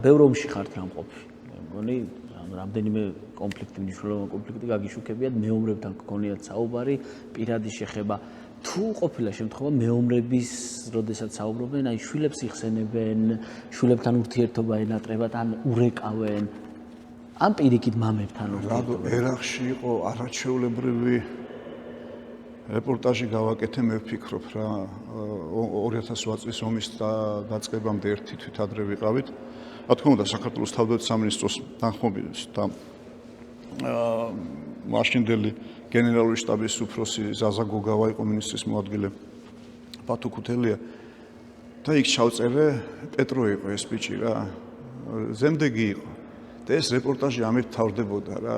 ბევრ ომში ხართ რა მყოფი. მგონი რამდენიმე კონფლიქტი, მნიშვნელოვანი კონფლიქტი გაგიშუქებიათ, მეომრებთან გქონიათ საუბარი, პირადი შეხება. თუ ყოფილა შემთხვევა მეომრების, როდესაც საუბრობენ, აი შვილებს იხსენებენ, შვილებთან ურთიერთობა ენატრებათ, ან ურეკავენ, ან პირიქით მამებთან ურთიერთობა. ერახში იყო არაჩვეულებრივი რეპორტაჟი გავაკეთე, მე ვფიქრობ რა 2008 წლის ომის დაწყებამდე ერთი თვით ადრე ვიყავით. რა თქმა უნდა, საქართველოს თავდაცვის სამინისტროს თანხმობის და მაშინდელი გენერალური შტაბის უფროსი ზაზა გოგავა იყო მინისტრის მოადგილე ბათუ ქუთელია და იქ ჩავწერე პეტრო იყო ეს ბიჭი რა ზემდეგი იყო და ეს რეპორტაჟი ამით თავდებოდა რა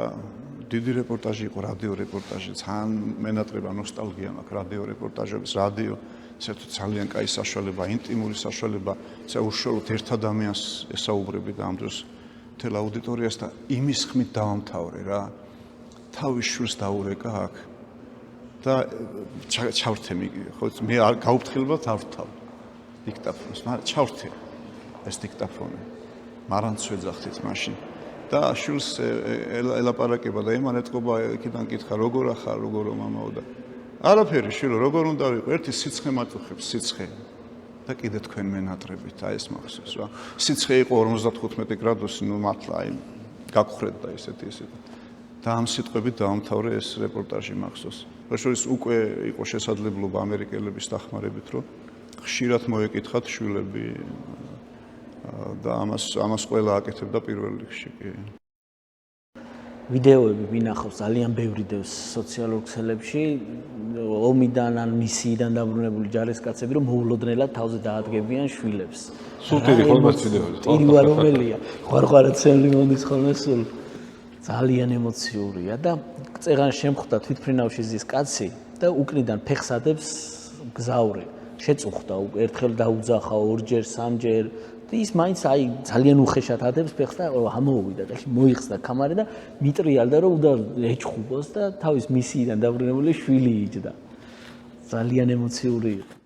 დიდი რეპორტაჟი იყო რადიო რეპორტაჟი ძალიან მენატრება ნოსტალგია მაქვს რადიო რეპორტაჟების რადიო საერთოდ ძალიან კაი საშუალება ინტიმური საშუალება ცა უშუალოდ ერთ ადამიანს ესაუბრები და ამ დროს მთელ აუდიტორიას და იმის ხმით დავამთავრე რა თავის შვილს დაურეკა აქ და ჩავრთე ხო მე არ გაუფრთხილებლად არ ვთავ დიქტაფონს მაგრამ ჩავრთე ეს დიქტაფონი მარანც ვეძახთით მაშინ და შვილს ელაპარაკება და იმან ეთქობა იქიდან კითხა როგორ ახარ როგორ მამაო და არაფერი შვილო როგორ უნდა ვიყო ერთი სიცხე მაწუხებს სიცხე და კიდე თქვენ მენატრებით აი ეს მახსოვს რა სიცხე იყო 55 გრადუსი ნუ მართლა აი გაგხრედდა ესეთი და ამ სიტყვებით დაამთავრე ეს რეპორტაჟი მახსოვს. რაშორის უკვე იყო შესაძლებლობა ამერიკელების დახმარებით, რომ ხშირად მოეკითხათ შვილები და ამას ყველა აკეთებდა პირველ რიგში კი. ვიდეოები ვინახავს ძალიან ბევრი დევს სოციალურ ქსელებში ომიდან ან მისიიდან დაბრუნებული ჯარისკაცები რომ მოულოდნელად თავზე დაადგებიან შვილებს. სულ დიდი ხოლმე ვიდეოები. ტირვა რომელია? ხვარხვარაცემლი მოდის ხოლმე სულ. ძალიან ემოციურია და წეღან შემხვდა თვითფრინავში ზის კაცი და უკნიდან ფეხს ადებს გზაური შეწუხდა ერთხელ დაუძახა ორჯერ სამჯერ და ის მაინც აი ძალიან უხეშად ადებს ფეხს და ამოუვიდა და მოიხსნა კამარე და მიტრიალდა რომ უნდა ეჩხუბოს და თავის მისიიდან დაბრუნებული შვილი იჯდა ძალიან ემოციური იყო